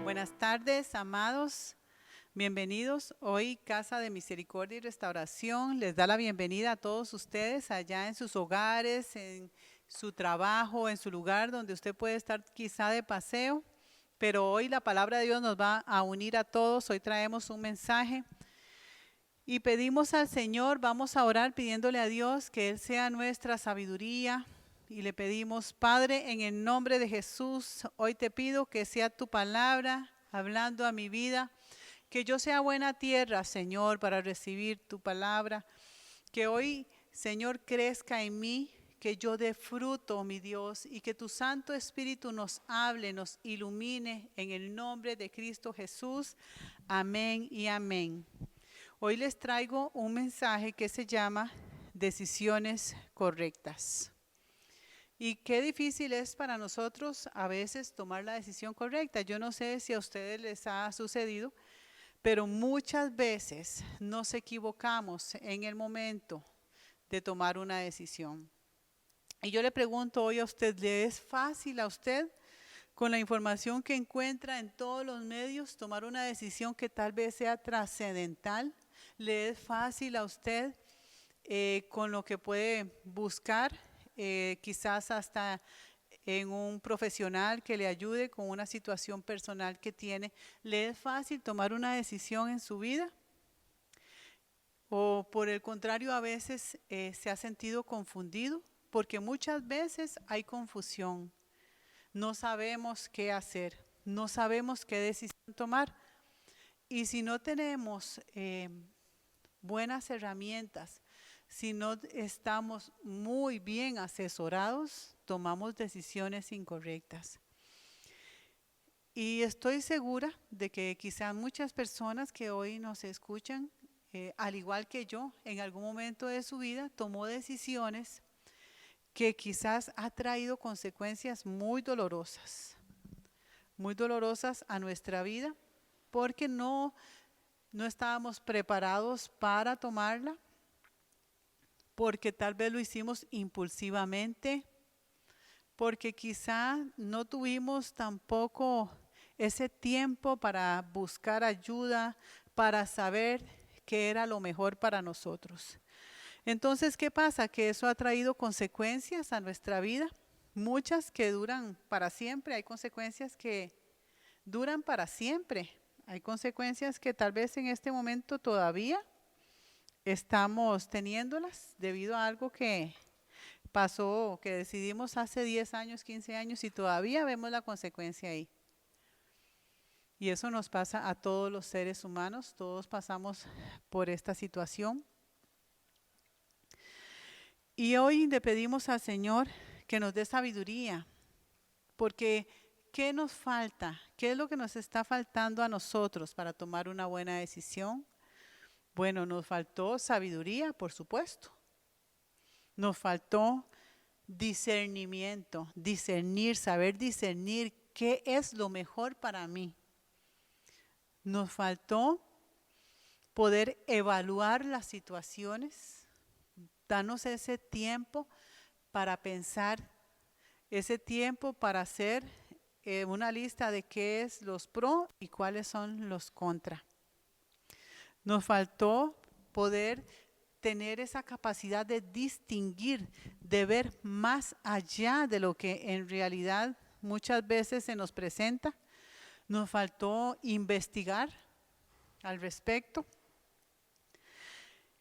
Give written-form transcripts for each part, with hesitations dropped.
Buenas tardes, amados. Bienvenidos. Hoy Casa de Misericordia y Restauración les da la bienvenida a todos ustedes allá en sus hogares, en su trabajo, en su lugar donde usted puede estar quizá de paseo. Pero hoy la palabra de Dios nos va a unir a todos. Hoy traemos un mensaje y pedimos al Señor, vamos a orar pidiéndole a Dios que Él sea nuestra sabiduría. Y le pedimos, Padre, en el nombre de Jesús, hoy te pido que sea tu palabra hablando a mi vida, que yo sea buena tierra, Señor, para recibir tu palabra, que hoy, Señor, crezca en mí, que yo dé fruto, mi Dios, y que tu Santo Espíritu nos hable, nos ilumine en el nombre de Cristo Jesús. Amén y amén. Hoy les traigo un mensaje que se llama Decisiones Correctas. Y qué difícil es para nosotros a veces tomar la decisión correcta. Yo no sé si a ustedes les ha sucedido, pero muchas veces nos equivocamos en el momento de tomar una decisión. Y yo le pregunto hoy a usted, ¿le es fácil a usted, con la información que encuentra en todos los medios, tomar una decisión que tal vez sea trascendental? ¿Le es fácil a usted con lo que puede buscar, quizás hasta en un profesional que le ayude con una situación personal que tiene? ¿Le es fácil tomar una decisión en su vida? ¿O por el contrario a veces se ha sentido confundido? Porque muchas veces hay confusión. No sabemos qué hacer, no sabemos qué decisión tomar. Y si no tenemos buenas herramientas, si no estamos muy bien asesorados, tomamos decisiones incorrectas. Y estoy segura de que quizás muchas personas que hoy nos escuchan, al igual que yo, en algún momento de su vida tomó decisiones que quizás ha traído consecuencias muy dolorosas a nuestra vida, porque no estábamos preparados para tomarla, porque tal vez lo hicimos impulsivamente, porque quizá no tuvimos tampoco ese tiempo para buscar ayuda, para saber qué era lo mejor para nosotros. Entonces, ¿qué pasa? Que eso ha traído consecuencias a nuestra vida, muchas que duran para siempre. Hay consecuencias que duran para siempre. Hay consecuencias que tal vez en este momento todavía estamos teniéndolas debido a algo que pasó, que decidimos hace 10 años, 15 años y todavía vemos la consecuencia ahí. Y eso nos pasa a todos los seres humanos, todos pasamos por esta situación. Y hoy le pedimos al Señor que nos dé sabiduría, porque ¿qué nos falta? ¿Qué es lo que nos está faltando a nosotros para tomar una buena decisión? Bueno, nos faltó sabiduría, por supuesto. Nos faltó discernimiento, saber discernir qué es lo mejor para mí. Nos faltó poder evaluar las situaciones, darnos ese tiempo para pensar, ese tiempo para hacer una lista de qué es los pro y cuáles son los contra. Nos faltó poder tener esa capacidad de distinguir, de ver más allá de lo que en realidad muchas veces se nos presenta. Nos faltó investigar al respecto.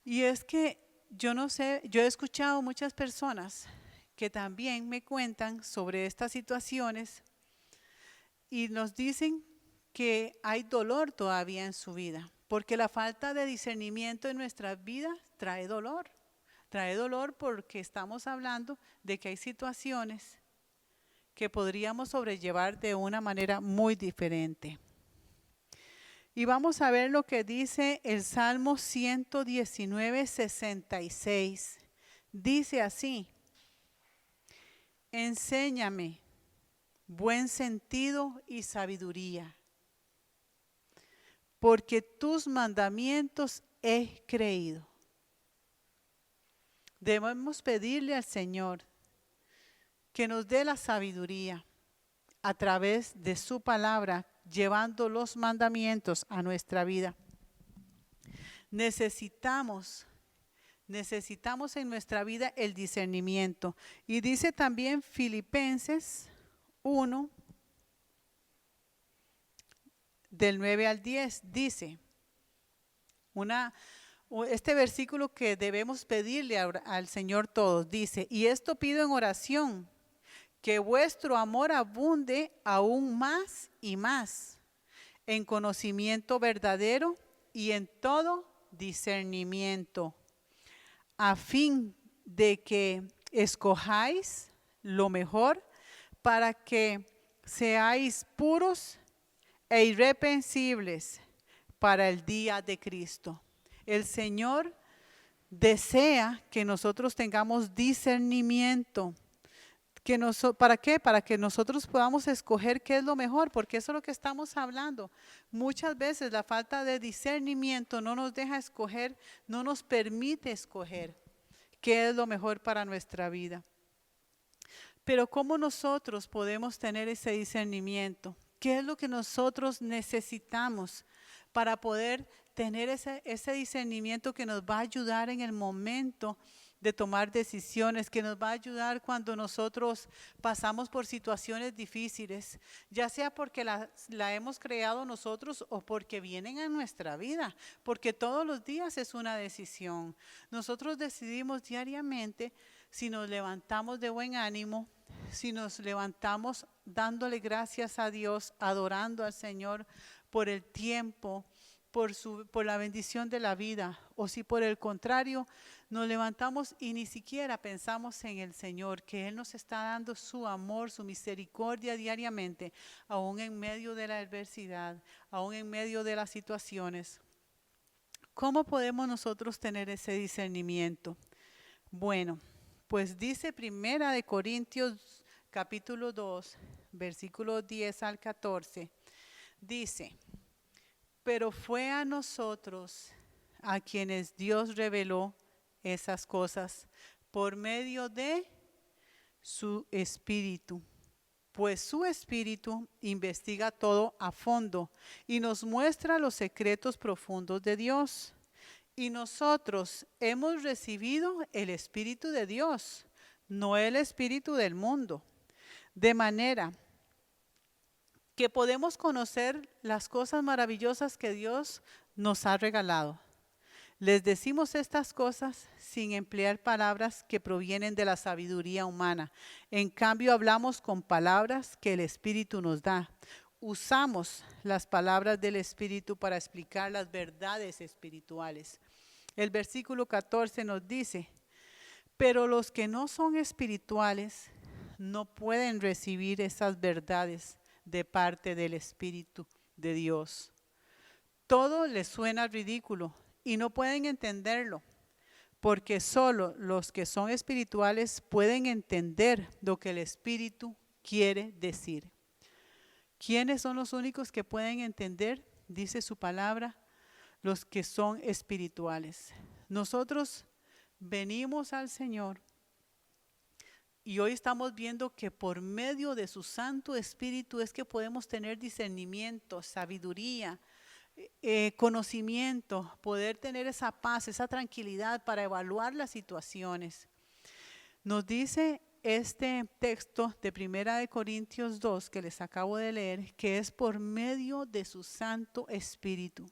Y es que yo no sé, yo he escuchado muchas personas que también me cuentan sobre estas situaciones y nos dicen que hay dolor todavía en su vida, porque la falta de discernimiento en nuestras vidas trae dolor. Trae dolor porque estamos hablando de que hay situaciones que podríamos sobrellevar de una manera muy diferente. Y vamos a ver lo que dice el Salmo 119, 66. Dice así: enséñame buen sentido y sabiduría, porque tus mandamientos he creído. Debemos pedirle al Señor que nos dé la sabiduría a través de su palabra, llevando los mandamientos a nuestra vida. Necesitamos en nuestra vida el discernimiento. Y dice también Filipenses 1, del 9 al 10, dice, este versículo que debemos pedirle al Señor todos, dice, y esto pido en oración, que vuestro amor abunde aún más y más, en conocimiento verdadero y en todo discernimiento, a fin de que escojáis lo mejor para que seáis puros e irreprensibles para el día de Cristo. El Señor desea que nosotros tengamos discernimiento. ¿Para qué? Para que nosotros podamos escoger qué es lo mejor, porque eso es lo que estamos hablando. Muchas veces la falta de discernimiento no nos deja escoger, no nos permite escoger qué es lo mejor para nuestra vida. Pero ¿cómo nosotros podemos tener ese discernimiento? ¿Qué es lo que nosotros necesitamos para poder tener ese discernimiento que nos va a ayudar en el momento de tomar decisiones, que nos va a ayudar cuando nosotros pasamos por situaciones difíciles, ya sea porque la hemos creado nosotros o porque vienen a nuestra vida, porque todos los días es una decisión. Nosotros decidimos diariamente si nos levantamos de buen ánimo, si nos levantamos dándole gracias a Dios, adorando al Señor por el tiempo, por la bendición de la vida, o si por el contrario nos levantamos y ni siquiera pensamos en el Señor, que Él nos está dando su amor, su misericordia diariamente, aún en medio de la adversidad, aún en medio de las situaciones. ¿Cómo podemos nosotros tener ese discernimiento? Bueno, pues dice Primera de Corintios capítulo 2, versículos 10 al 14, dice, pero fue a nosotros a quienes Dios reveló esas cosas por medio de su Espíritu. Pues su Espíritu investiga todo a fondo y nos muestra los secretos profundos de Dios. Y nosotros hemos recibido el Espíritu de Dios, no el espíritu del mundo, de manera que podemos conocer las cosas maravillosas que Dios nos ha regalado. Les decimos estas cosas sin emplear palabras que provienen de la sabiduría humana. En cambio, hablamos con palabras que el Espíritu nos da. Usamos las palabras del Espíritu para explicar las verdades espirituales. El versículo 14 nos dice, pero los que no son espirituales no pueden recibir esas verdades de parte del Espíritu de Dios. Todo les suena ridículo y no pueden entenderlo, porque solo los que son espirituales pueden entender lo que el Espíritu quiere decir. ¿Quiénes son los únicos que pueden entender? Dice su palabra, los que son espirituales. Nosotros venimos al Señor y hoy estamos viendo que por medio de su Santo Espíritu es que podemos tener discernimiento, sabiduría, conocimiento, poder tener esa paz, esa tranquilidad para evaluar las situaciones. Nos dice este texto de Primera de Corintios 2 que les acabo de leer, que es por medio de su Santo Espíritu.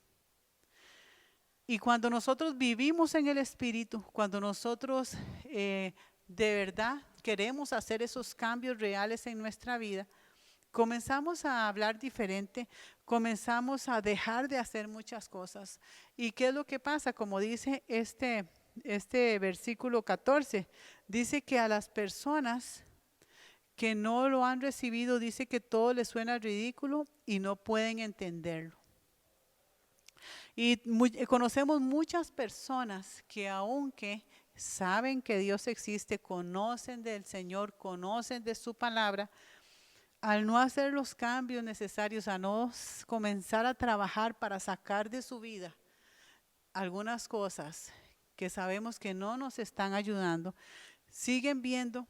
Y cuando nosotros vivimos en el Espíritu, cuando nosotros de verdad queremos hacer esos cambios reales en nuestra vida, comenzamos a hablar diferente, comenzamos a dejar de hacer muchas cosas. ¿Y qué es lo que pasa? Como dice este versículo 14, dice que a las personas que no lo han recibido, dice que todo les suena ridículo y no pueden entenderlo. Y conocemos muchas personas que aunque saben que Dios existe, conocen del Señor, conocen de su palabra, al no hacer los cambios necesarios, a no comenzar a trabajar para sacar de su vida algunas cosas que sabemos que no nos están ayudando, siguen viendo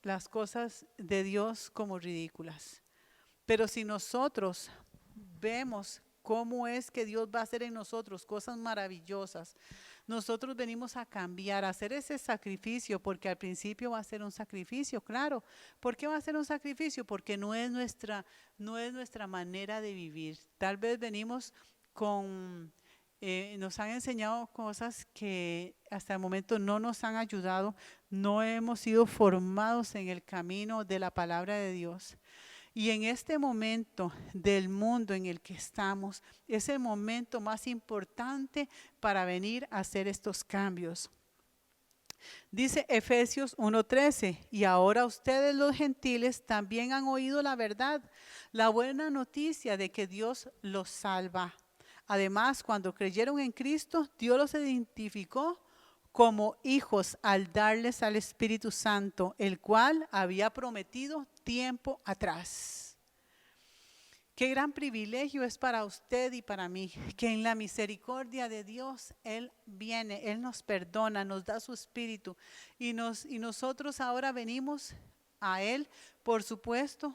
las cosas de Dios como ridículas. Pero si nosotros vemos cómo es que Dios va a hacer en nosotros cosas maravillosas, nosotros venimos a cambiar, a hacer ese sacrificio, porque al principio va a ser un sacrificio, claro. ¿Por qué va a ser un sacrificio? Porque no es nuestra manera de vivir. Tal vez venimos nos han enseñado cosas que hasta el momento no nos han ayudado, no hemos sido formados en el camino de la palabra de Dios. Y en este momento del mundo en el que estamos, es el momento más importante para venir a hacer estos cambios. Dice Efesios 1:13, y ahora ustedes los gentiles también han oído la verdad, la buena noticia de que Dios los salva. Además, cuando creyeron en Cristo, Dios los identificó como hijos al darles al Espíritu Santo, el cual había prometido tiempo atrás. Qué gran privilegio es para usted y para mí, que en la misericordia de Dios Él viene, Él nos perdona, nos da su Espíritu y nosotros ahora venimos a Él. Por supuesto,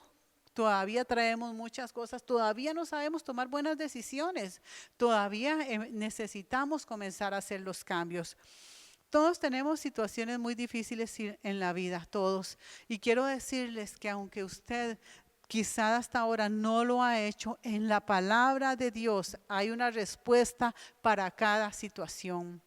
todavía traemos muchas cosas, todavía no sabemos tomar buenas decisiones, todavía necesitamos comenzar a hacer los cambios. Todos tenemos situaciones muy difíciles en la vida, todos. Y quiero decirles que aunque usted quizá hasta ahora no lo ha hecho, en la palabra de Dios hay una respuesta para cada situación.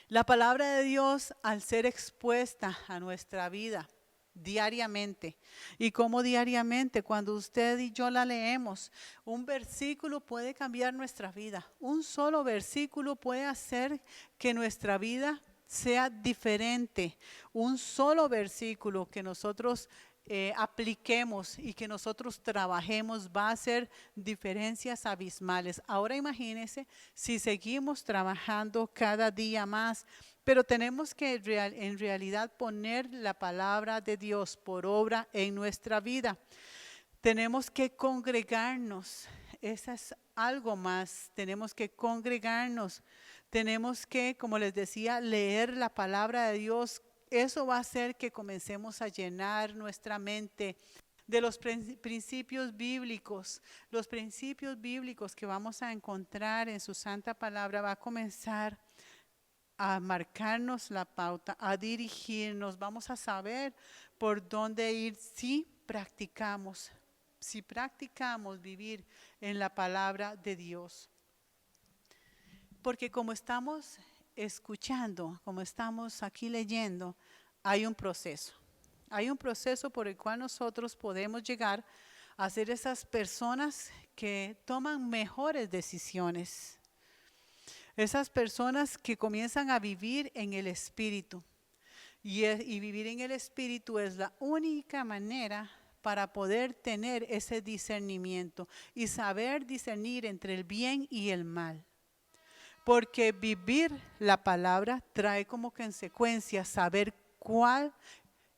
La palabra de Dios, al ser expuesta a nuestra vida diariamente, y como diariamente, cuando usted y yo la leemos, un versículo puede cambiar nuestra vida. Un solo versículo puede hacer que nuestra vida sea diferente. Un solo versículo que nosotros apliquemos y que nosotros trabajemos va a hacer diferencias abismales. Ahora imagínense si seguimos trabajando cada día más, pero tenemos que en realidad poner la palabra de Dios por obra en nuestra vida. Tenemos que congregarnos, eso es algo más, tenemos que congregarnos, tenemos que, como les decía, leer la palabra de Dios. Eso va a hacer que comencemos a llenar nuestra mente de los principios bíblicos. Los principios bíblicos que vamos a encontrar en su santa palabra va a comenzar a marcarnos la pauta, a dirigirnos. Vamos a saber por dónde ir si practicamos vivir en la palabra de Dios. Porque como estamos escuchando, como estamos aquí leyendo, hay un proceso. Hay un proceso por el cual nosotros podemos llegar a ser esas personas que toman mejores decisiones. Esas personas que comienzan a vivir en el Espíritu. Y vivir en el Espíritu es la única manera para poder tener ese discernimiento y saber discernir entre el bien y el mal. Porque vivir la palabra trae como consecuencia saber cuál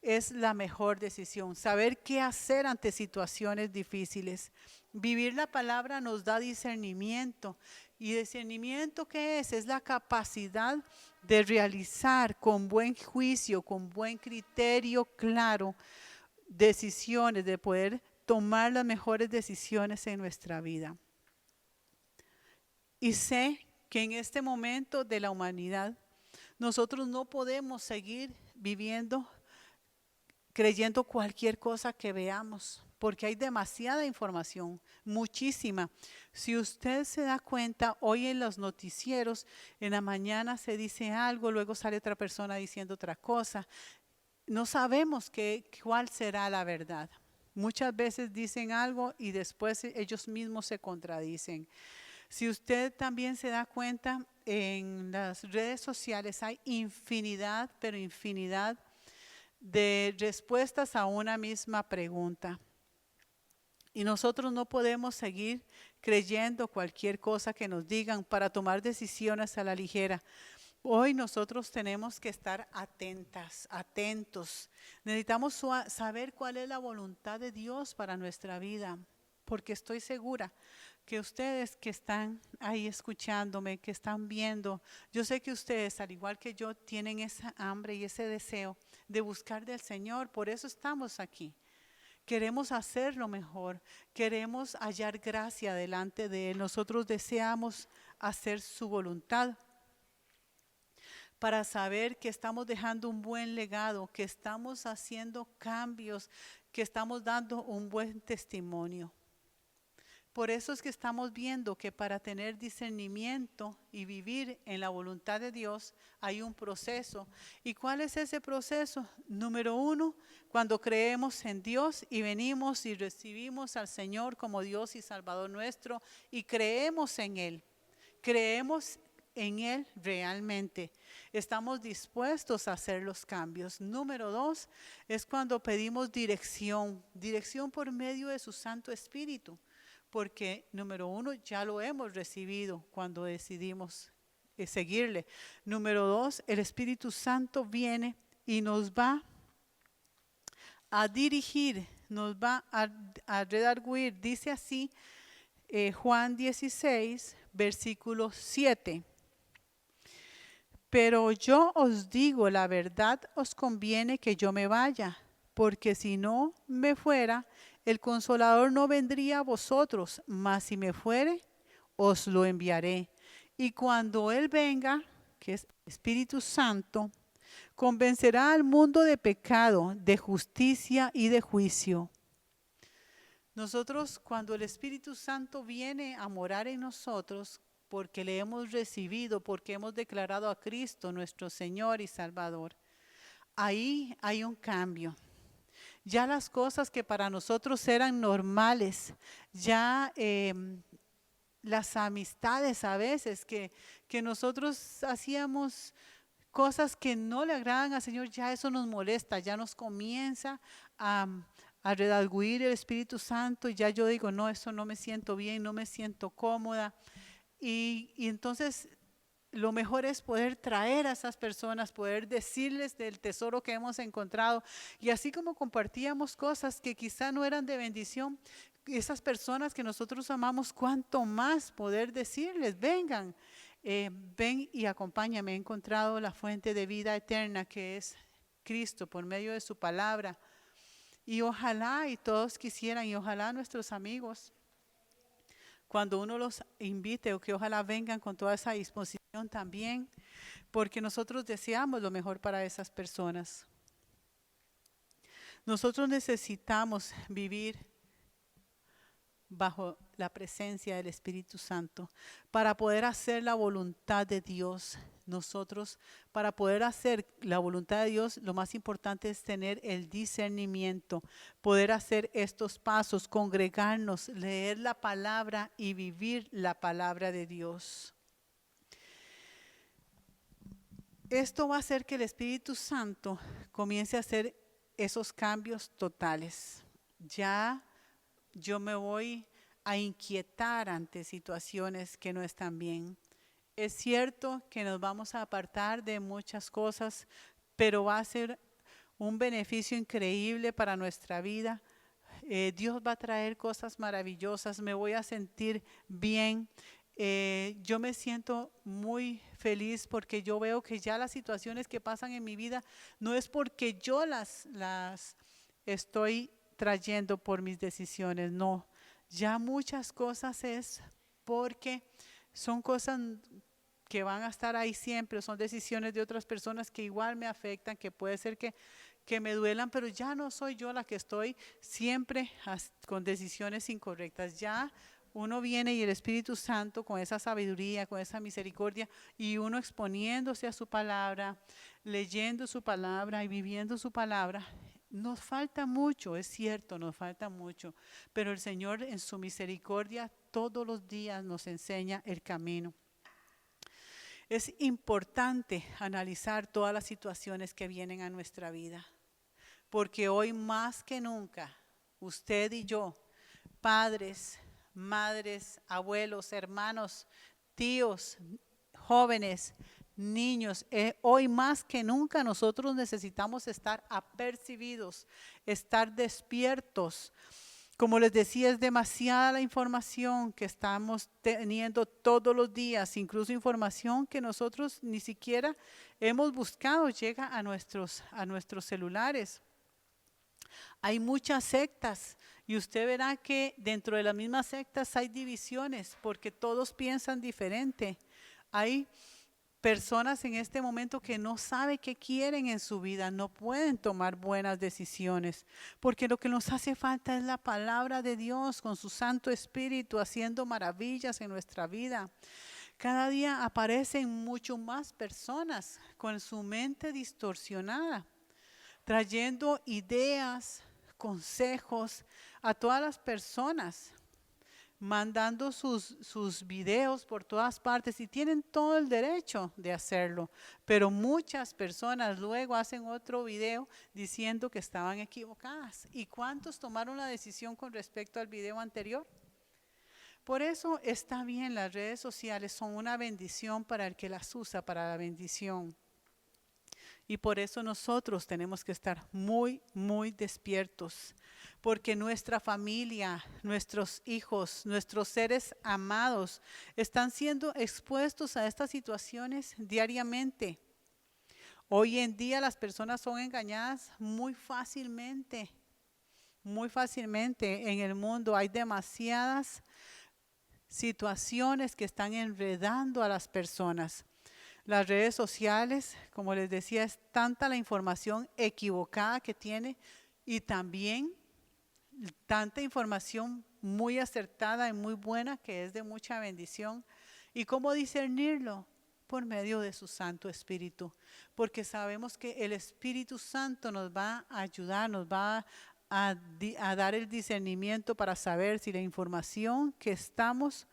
es la mejor decisión, saber qué hacer ante situaciones difíciles. Vivir la palabra nos da discernimiento. ¿Y discernimiento qué es? Es la capacidad de realizar con buen juicio, con buen criterio claro, decisiones, de poder tomar las mejores decisiones en nuestra vida. Y sé que en este momento de la humanidad, nosotros no podemos seguir viviendo creyendo cualquier cosa que veamos, porque hay demasiada información, muchísima. Si usted se da cuenta, hoy en los noticieros, en la mañana se dice algo, luego sale otra persona diciendo otra cosa. No sabemos cuál será la verdad. Muchas veces dicen algo y después ellos mismos se contradicen. Si usted también se da cuenta, en las redes sociales hay infinidad, pero infinidad de respuestas a una misma pregunta. Y nosotros no podemos seguir creyendo cualquier cosa que nos digan para tomar decisiones a la ligera. Hoy nosotros tenemos que estar atentos. Necesitamos saber cuál es la voluntad de Dios para nuestra vida. porque estoy segura que ustedes que están ahí escuchándome, que están viendo, yo sé que ustedes, al igual que yo, tienen esa hambre y ese deseo de buscar del Señor. Por eso estamos aquí. Queremos hacerlo mejor, queremos hallar gracia delante de Él. Nosotros deseamos hacer su voluntad para saber que estamos dejando un buen legado, que estamos haciendo cambios, que estamos dando un buen testimonio. Por eso es que estamos viendo que para tener discernimiento y vivir en la voluntad de Dios hay un proceso. ¿Y cuál es ese proceso? Número 1, cuando creemos en Dios y venimos y recibimos al Señor como Dios y Salvador nuestro y creemos en Él. Creemos en Él realmente. Estamos dispuestos a hacer los cambios. Número 2 es cuando pedimos dirección por medio de su Santo Espíritu. Porque número 1 ya lo hemos recibido cuando decidimos seguirle. Número 2, el Espíritu Santo viene y nos va a dirigir, nos va a redarguir. Dice así Juan 16, versículo 7. Pero yo os digo la verdad, os conviene que yo me vaya, porque si no me fuera, el Consolador no vendría a vosotros, mas si me fuere, os lo enviaré. Y cuando Él venga, que es Espíritu Santo, convencerá al mundo de pecado, de justicia y de juicio. Nosotros, cuando el Espíritu Santo viene a morar en nosotros, porque le hemos recibido, porque hemos declarado a Cristo nuestro Señor y Salvador, ahí hay un cambio. Ya las cosas que para nosotros eran normales, ya las amistades a veces que nosotros hacíamos cosas que no le agradan al Señor, ya eso nos molesta, ya nos comienza a redarguir el Espíritu Santo y ya yo digo, no, eso no me siento bien, no me siento cómoda. Y entonces lo mejor es poder traer a esas personas, poder decirles del tesoro que hemos encontrado. Y así como compartíamos cosas que quizá no eran de bendición, esas personas que nosotros amamos, cuánto más poder decirles, vengan, ven y acompáñame. He encontrado la fuente de vida eterna que es Cristo por medio de su palabra. Y ojalá y todos quisieran, y ojalá nuestros amigos, cuando uno los invite o que ojalá vengan con toda esa disposición también, porque nosotros deseamos lo mejor para esas personas. Nosotros necesitamos vivir bajo la presencia del Espíritu Santo para poder hacer la voluntad de Dios. Nosotros, para poder hacer la voluntad de Dios, lo más importante es tener el discernimiento, poder hacer estos pasos, congregarnos, leer la palabra y vivir la palabra de Dios. Esto va a hacer que el Espíritu Santo comience a hacer esos cambios totales. Ya yo me voy a inquietar ante situaciones que no están bien. Es cierto que nos vamos a apartar de muchas cosas, pero va a ser un beneficio increíble para nuestra vida. Dios va a traer cosas maravillosas, me voy a sentir bien. Yo me siento muy feliz porque yo veo que ya las situaciones que pasan en mi vida no es porque yo las estoy trayendo por mis decisiones, no. Ya muchas cosas es porque son cosas que van a estar ahí siempre, son decisiones de otras personas que igual me afectan, que puede ser que me duelan, pero ya no soy yo la que estoy siempre con decisiones incorrectas. Ya uno viene y el Espíritu Santo con esa sabiduría, con esa misericordia y uno exponiéndose a su palabra, leyendo su palabra y viviendo su palabra. Nos falta mucho, es cierto, nos falta mucho, pero el Señor en su misericordia todos los días nos enseña el camino. Es importante analizar todas las situaciones que vienen a nuestra vida, porque hoy más que nunca, usted y yo, padres, madres, abuelos, hermanos, tíos, jóvenes, niños, hoy más que nunca nosotros necesitamos estar apercibidos, estar despiertos, Como les decía, es demasiada la información que estamos teniendo todos los días, incluso información que nosotros ni siquiera hemos buscado, llega a nuestros celulares. Hay muchas sectas y usted verá que dentro de las mismas sectas hay divisiones porque todos piensan diferente. Hay personas en este momento que no saben qué quieren en su vida, no pueden tomar buenas decisiones, porque lo que nos hace falta es la palabra de Dios con su Santo Espíritu haciendo maravillas en nuestra vida. Cada día aparecen mucho más personas con su mente distorsionada, trayendo ideas, consejos a todas las personas, mandando sus videos por todas partes y tienen todo el derecho de hacerlo, pero muchas personas luego hacen otro video diciendo que estaban equivocadas. ¿Y cuántos tomaron la decisión con respecto al video anterior? Por eso está bien, las redes sociales son una bendición para el que las usa para la bendición. Y por eso nosotros tenemos que estar muy, muy despiertos, porque nuestra familia, nuestros hijos, nuestros seres amados están siendo expuestos a estas situaciones diariamente. Hoy en día las personas son engañadas muy fácilmente, muy fácilmente. En el mundo hay demasiadas situaciones que están enredando a las personas. Las redes sociales, como les decía, es tanta la información equivocada que tiene y también tanta información muy acertada y muy buena que es de mucha bendición. ¿Y cómo discernirlo? Por medio de su Santo Espíritu, porque sabemos que el Espíritu Santo nos va a ayudar, nos va a dar el discernimiento para saber si la información que estamos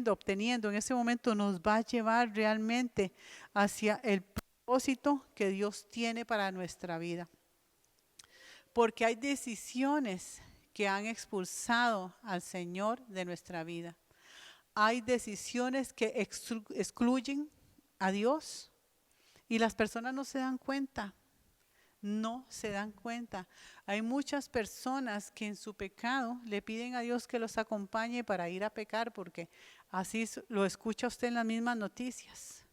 obteniendo en ese momento nos va a llevar realmente hacia el propósito que Dios tiene para nuestra vida. Porque hay decisiones que han expulsado al Señor de nuestra vida. Hay decisiones que excluyen a Dios y las personas no se dan cuenta. No se dan cuenta. Hay muchas personas que en su pecado le piden a Dios que los acompañe para ir a pecar, porque así lo escucha usted en las mismas noticias.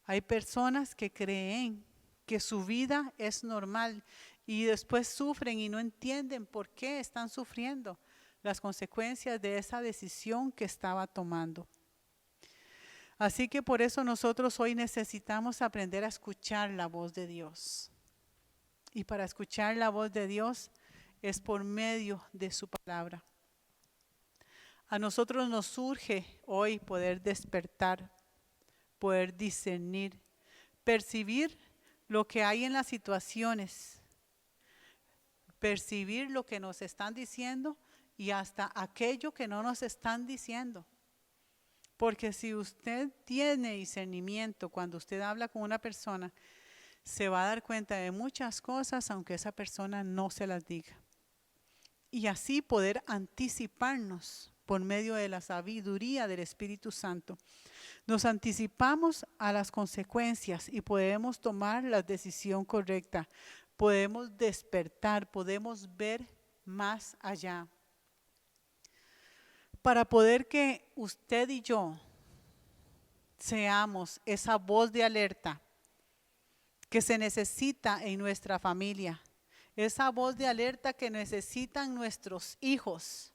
Hay personas que creen que su vida es normal y después sufren y no entienden por qué están sufriendo las consecuencias de esa decisión que estaba tomando. Así que por eso nosotros hoy necesitamos aprender a escuchar la voz de Dios. Y para escuchar la voz de Dios es por medio de su palabra. A nosotros nos surge hoy poder despertar, poder discernir, percibir lo que hay en las situaciones, percibir lo que nos están diciendo y hasta aquello que no nos están diciendo. Porque si usted tiene discernimiento cuando usted habla con una persona, se va a dar cuenta de muchas cosas aunque esa persona no se las diga. Y así poder anticiparnos por medio de la sabiduría del Espíritu Santo. Nos anticipamos a las consecuencias y podemos tomar la decisión correcta. Podemos despertar, podemos ver más allá. Para poder que usted y yo seamos esa voz de alerta que se necesita en nuestra familia, esa voz de alerta que necesitan nuestros hijos.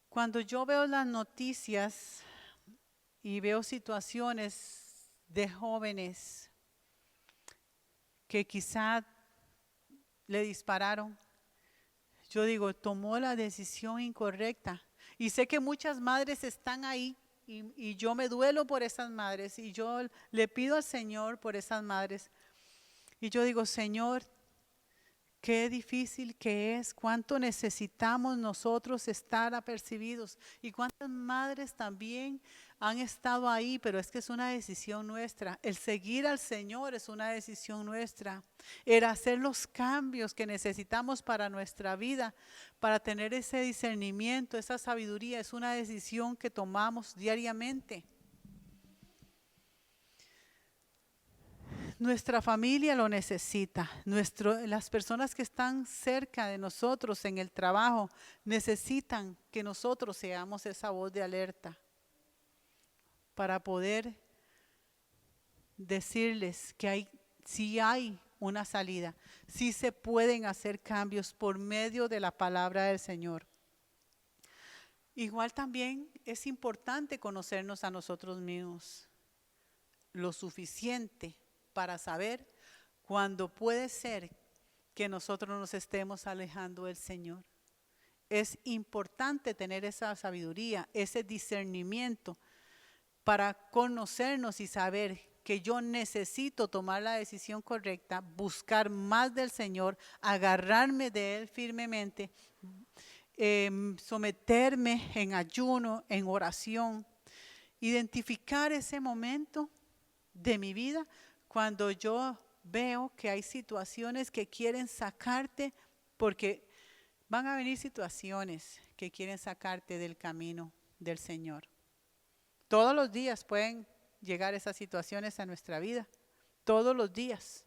Cuando yo veo las noticias y veo situaciones de jóvenes que quizá le dispararon, yo digo, tomó la decisión incorrecta. Y sé que muchas madres están ahí y yo me duelo por esas madres y yo le pido al Señor por esas madres. Y yo digo, Señor, qué difícil que es, cuánto necesitamos nosotros estar apercibidos y cuántas madres también han estado ahí, pero es que es una decisión nuestra. El seguir al Señor es una decisión nuestra. El hacer los cambios que necesitamos para nuestra vida, para tener ese discernimiento, esa sabiduría, es una decisión que tomamos diariamente. Nuestra familia lo necesita. Las personas que están cerca de nosotros en el trabajo necesitan que nosotros seamos esa voz de alerta para poder decirles que sí hay una salida, sí se pueden hacer cambios por medio de la palabra del Señor. Igual también es importante conocernos a nosotros mismos lo suficiente para saber cuándo puede ser que nosotros nos estemos alejando del Señor. Es importante tener esa sabiduría, ese discernimiento para conocernos y saber que yo necesito tomar la decisión correcta, buscar más del Señor, agarrarme de Él firmemente, someterme en ayuno, en oración, identificar ese momento de mi vida cuando yo veo que hay situaciones que quieren sacarte, porque van a venir situaciones que quieren sacarte del camino del Señor. Todos los días pueden llegar esas situaciones a nuestra vida, todos los días.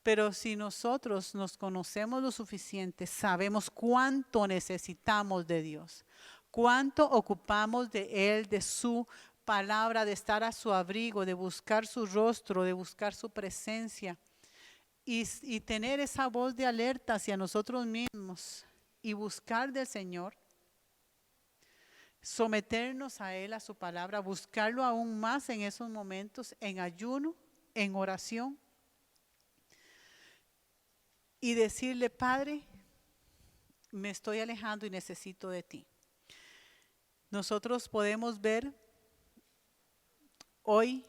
Pero si nosotros nos conocemos lo suficiente, sabemos cuánto necesitamos de Dios, cuánto ocupamos de Él, de su palabra, de estar a su abrigo, de buscar su rostro, de buscar su presencia y tener esa voz de alerta hacia nosotros mismos y buscar del Señor, someternos a Él, a su palabra, buscarlo aún más en esos momentos, en ayuno, en oración y decirle: Padre, me estoy alejando y necesito de ti. Nosotros podemos ver hoy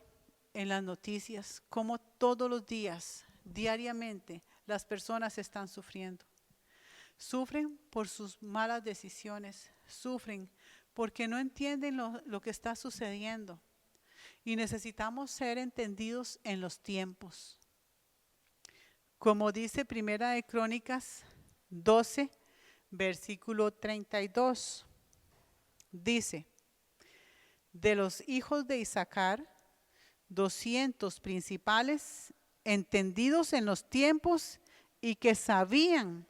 en las noticias cómo todos los días, diariamente, las personas están sufriendo. Sufren por sus malas decisiones, sufren porque no entienden lo que está sucediendo. Y necesitamos ser entendidos en los tiempos. Como dice Primera de Crónicas 12, versículo 32, dice: de los hijos de Isaacar, 200 principales, entendidos en los tiempos y que sabían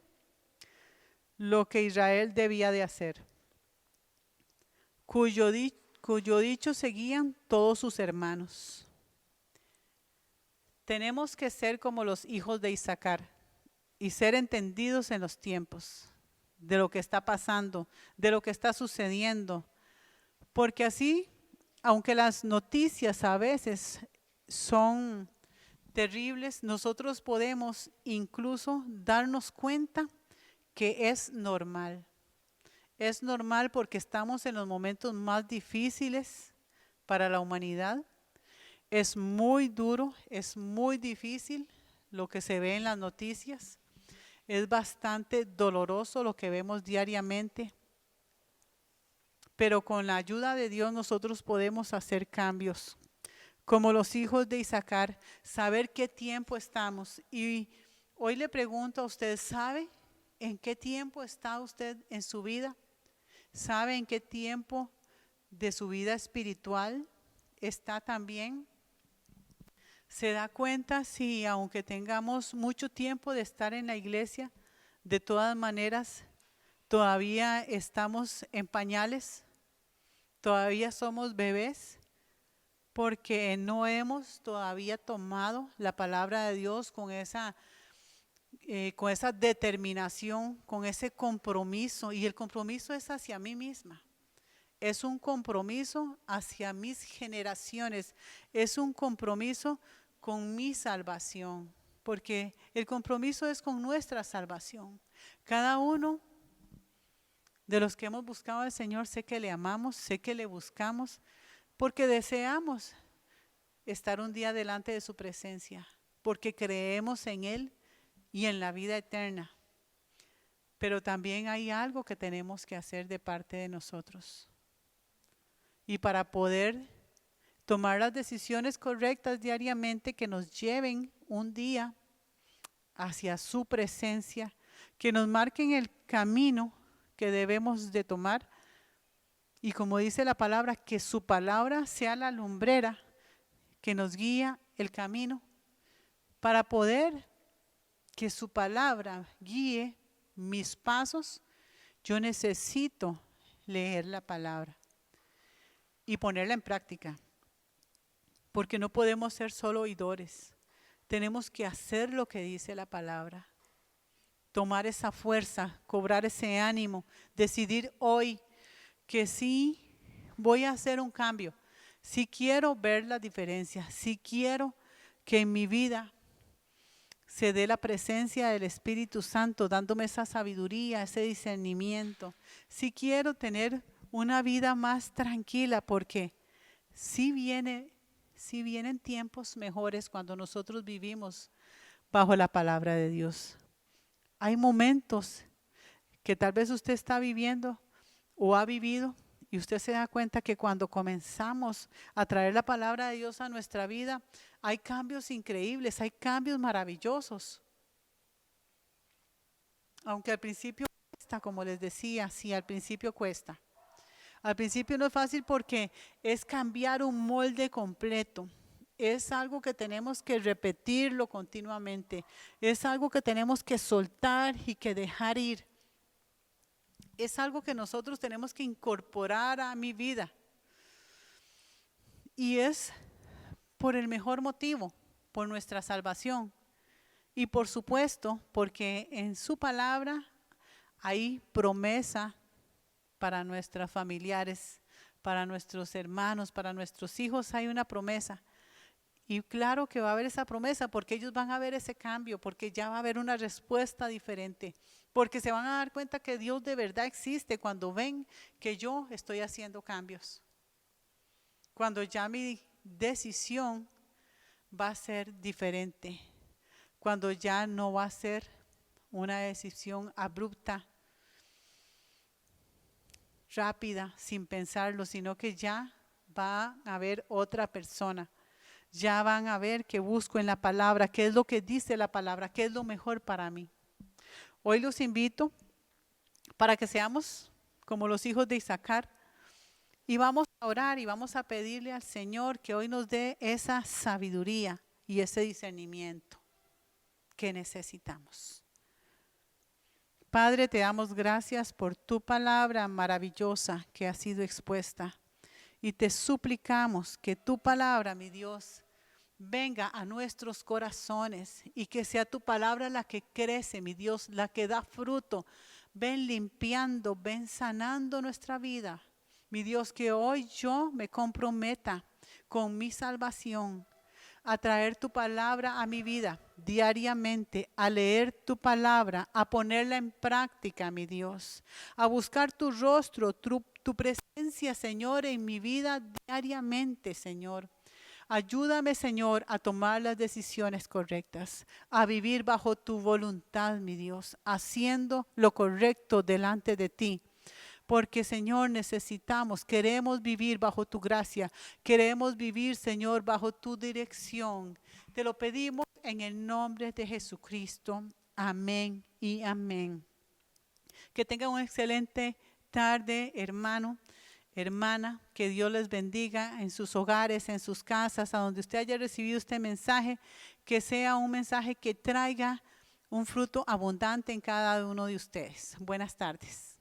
lo que Israel debía de hacer, cuyo dicho seguían todos sus hermanos. Tenemos que ser como los hijos de Isaacar y ser entendidos en los tiempos, de lo que está pasando, de lo que está sucediendo, porque así, aunque las noticias a veces son terribles, nosotros podemos incluso darnos cuenta que es normal. Es normal porque estamos en los momentos más difíciles para la humanidad. Es muy duro, es muy difícil lo que se ve en las noticias. Es bastante doloroso lo que vemos diariamente. Pero con la ayuda de Dios nosotros podemos hacer cambios. Como los hijos de Isaacar, saber qué tiempo estamos. Y hoy le pregunto a usted, ¿sabe en qué tiempo está usted en su vida? ¿Sabe en qué tiempo de su vida espiritual está también? ¿Se da cuenta si aunque tengamos mucho tiempo de estar en la iglesia, de todas maneras todavía estamos en pañales? ¿Todavía somos bebés? Porque no hemos todavía tomado la palabra de Dios con esa determinación, con ese compromiso. Y el compromiso es hacia mí misma. Es un compromiso hacia mis generaciones. Es un compromiso con mi salvación. Porque el compromiso es con nuestra salvación. Cada uno de los que hemos buscado al Señor, sé que le amamos, sé que le buscamos, porque deseamos estar un día delante de su presencia, porque creemos en Él y en la vida eterna. Pero también hay algo que tenemos que hacer de parte de nosotros. Y para poder tomar las decisiones correctas diariamente que nos lleven un día hacia su presencia, que nos marquen el camino que debemos de tomar. Y como dice la palabra, que su palabra sea la lumbrera que nos guía el camino Para poder que su palabra guíe mis pasos, yo necesito leer la palabra y ponerla en práctica. Porque no podemos ser solo oidores. Tenemos que hacer lo que dice la palabra. Tomar esa fuerza, cobrar ese ánimo, decidir hoy que sí voy a hacer un cambio. Sí quiero ver la diferencia, sí quiero que en mi vida se dé la presencia del Espíritu Santo dándome esa sabiduría, ese discernimiento. Sí quiero tener una vida más tranquila porque sí vienen tiempos mejores cuando nosotros vivimos bajo la palabra de Dios. Hay momentos que tal vez usted está viviendo o ha vivido y usted se da cuenta que cuando comenzamos a traer la palabra de Dios a nuestra vida, hay cambios increíbles, hay cambios maravillosos. Aunque al principio cuesta, como les decía, sí, al principio cuesta. Al principio no es fácil porque es cambiar un molde completo. Es algo que tenemos que repetirlo continuamente. Es algo que tenemos que soltar y que dejar ir. Es algo que nosotros tenemos que incorporar a mi vida. Y es por el mejor motivo, por nuestra salvación. Y por supuesto, porque en su palabra hay promesa para nuestros familiares, para nuestros hermanos, para nuestros hijos hay una promesa. Y claro que va a haber esa promesa porque ellos van a ver ese cambio, porque ya va a haber una respuesta diferente, porque se van a dar cuenta que Dios de verdad existe cuando ven que yo estoy haciendo cambios. Cuando ya mi decisión va a ser diferente, cuando ya no va a ser una decisión abrupta, rápida, sin pensarlo, sino que ya va a haber otra persona. Ya van a ver que busco en la palabra, qué es lo que dice la palabra, qué es lo mejor para mí. Hoy los invito para que seamos como los hijos de Isaacar y vamos a orar y vamos a pedirle al Señor que hoy nos dé esa sabiduría y ese discernimiento que necesitamos. Padre, te damos gracias por tu palabra maravillosa que ha sido expuesta y te suplicamos que tu palabra, mi Dios, venga a nuestros corazones y que sea tu palabra la que crece, mi Dios, la que da fruto. Ven limpiando, ven sanando nuestra vida. Mi Dios, que hoy yo me comprometa con mi salvación a traer tu palabra a mi vida diariamente, a leer tu palabra, a ponerla en práctica, mi Dios, a buscar tu rostro, tu presencia, Señor, en mi vida diariamente, Señor. Ayúdame, Señor, a tomar las decisiones correctas, a vivir bajo tu voluntad, mi Dios, haciendo lo correcto delante de ti. Porque, Señor, queremos vivir bajo tu gracia, queremos vivir, Señor, bajo tu dirección. Te lo pedimos en el nombre de Jesucristo. Amén y amén. Que tengan una excelente tarde, hermano, hermana. Que Dios les bendiga en sus hogares, en sus casas, a donde usted haya recibido este mensaje. Que sea un mensaje que traiga un fruto abundante en cada uno de ustedes. Buenas tardes.